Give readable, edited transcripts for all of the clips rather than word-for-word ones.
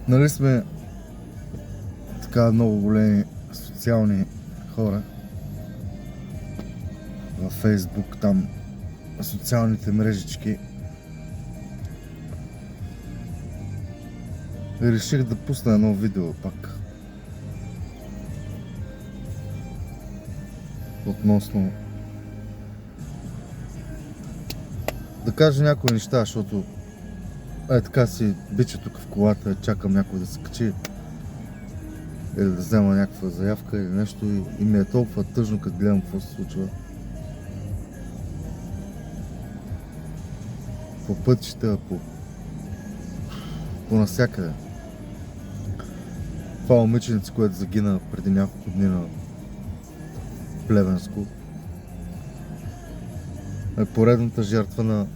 Нали сме така много големи социални хора във Фейсбук, там социалните мрежички. И реших да пусна едно видео пак относно да кажа някои неща, защото така си бича тук в колата, чакам някой да се качи или да взема някаква заявка или нещо и ми е толкова тъжно, като гледам какво се случва по пътища, по навсякъде. Това момиченце, което загина преди няколко дни на Плевенско, е поредната жертва на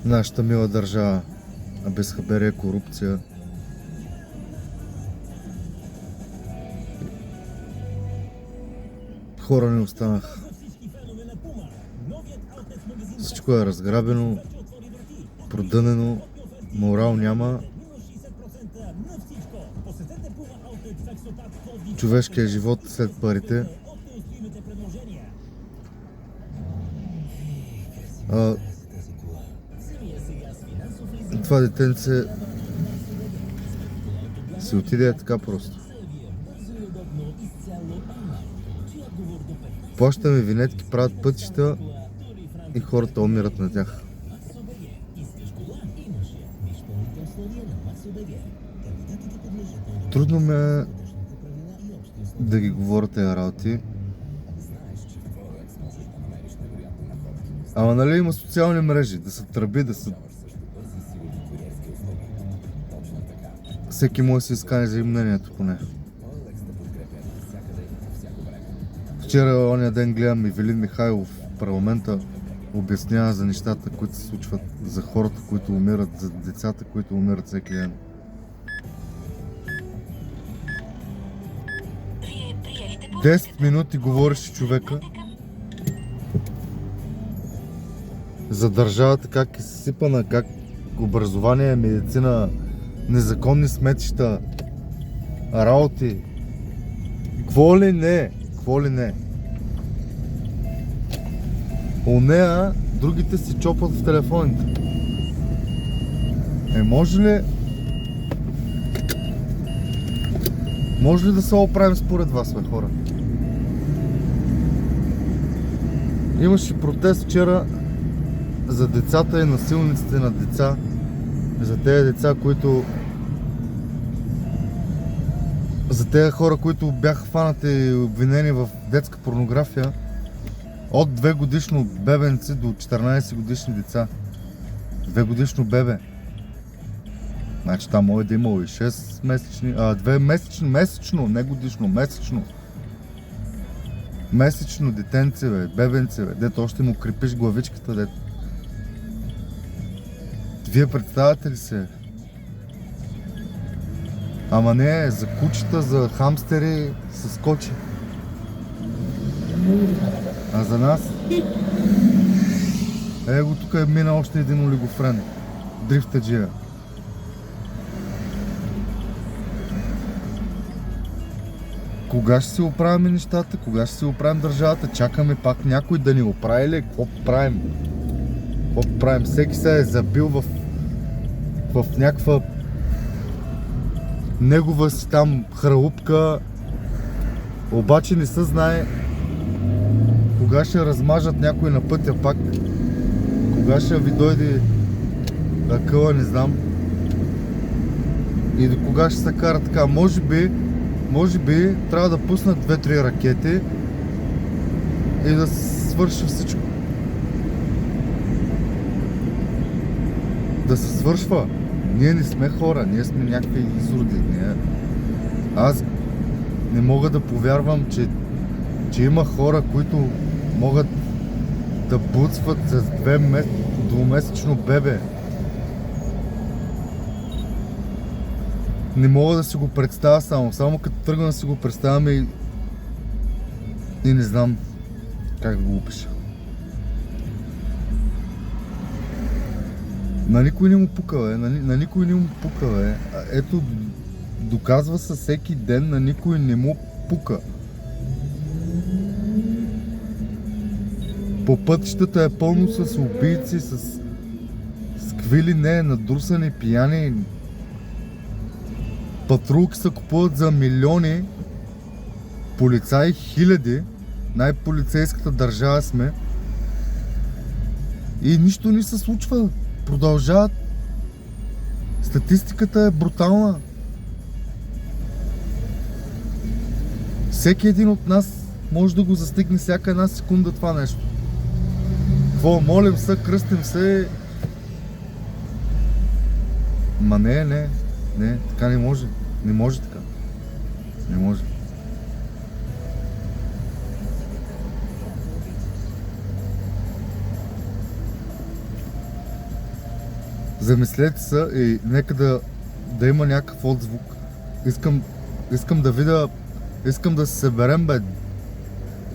нашата мила държава, безхаберие, корупция. Хора не останаха. Всичко е разграбено, продънено, морал няма. Човешкият живот след парите. Това детенце си отиде така просто. Плащаме винетки, правят пътища и хората умират на тях. Трудно ме е да ги говоря тези работи. Ама нали има социални мрежи, да се тръби, да се... Всеки може да се изкане за мнението поне. Вчера, ония ден гледам Ивелин Михайлов в парламента обяснява за нещата, които се случват, за хората, които умират, за децата, които умират всеки ден. Десет минути говореше човека за държавата, как е съсипана, как образование, медицина, незаконни сметища, работи. Какво ли не? Какво ли не? У нея другите си чопат в телефоните. Може ли да се оправим според вас, бе, хора? Имаше протест вчера за децата и насилниците на деца, за тези деца, за тези хора, които бяха хванати и обвинени в детска порнография, от 2-годишно бебенци до 14 годишни деца. 2-годишно бебе. Значи там може да имало и 6 месечни, 2 месечни, месечно, не годишно, месечно. Месечно детенце, бе, бебенце, бе, дето още му крепиш главичката, дето. Вие представяте ли се? Ама не, за кучета, за хамстери се скочи. А за нас? Его тук е мина още един олигофрен. Дрифтаджия. Кога ще си оправим нещата? Кога ще си оправим държавата? Чакаме пак някой да ни оправи ли? Какво правим? Какво правим? Всеки се е забил в някаква негова си там хралупка, обаче не се знае кога ще размажат някой на пътя пак, кога ще ви дойде акъла, не знам, и до кога ще се кара така. Може би трябва да пуснат 2-3 ракети и да се свърши всичко. Да се свършва. Ние не сме хора, ние сме някакви изроди. Аз не мога да повярвам, че има хора, които могат да буцват с 2-месечно бебе. Не мога да си го представя само като тръгна да си го представяме и не знам как да го опиша. На никой не му пука, бе. На никой не му пука, бе. Ето, доказва се всеки ден, на никой не му пука. По пътищата е пълно с убийци, с сквили, надрусани, пияни. Патрулки се купуват за милиони. Полицаи хиляди. Най-полицейската държава сме. И нищо не се случва. Продължават. Статистиката е брутална. Всеки един от нас може да го застигне всяка една секунда това нещо. Какво? Молим се, кръстим се. Ма не, така не може. Не може така. Не може. Замислете се и нека да има някакъв отзвук. Искам да видя, искам да се съберем, бе.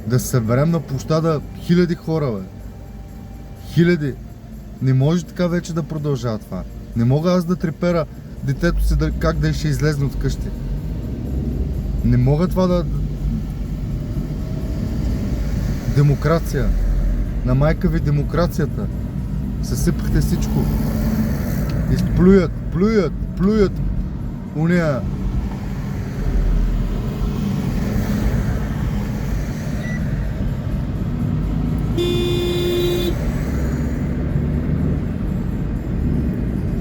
Да се съберем на площада хиляди хора, бе. Хиляди. Не може така вече да продължава това. Не мога аз да трепера детето си как да ще излезне от къщи. Не мога това да... Демокрация. На майка ви демокрацията. Съсипахте всичко. Плюят уния.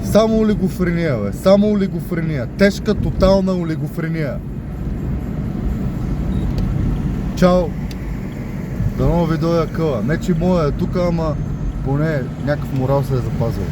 Само олигофрения, бе. Само олигофрения. Тежка, тотална олигофрения. Чао. Дано ви дойда къла. Не че моя е тук, ама поне някакъв морал се е запазил.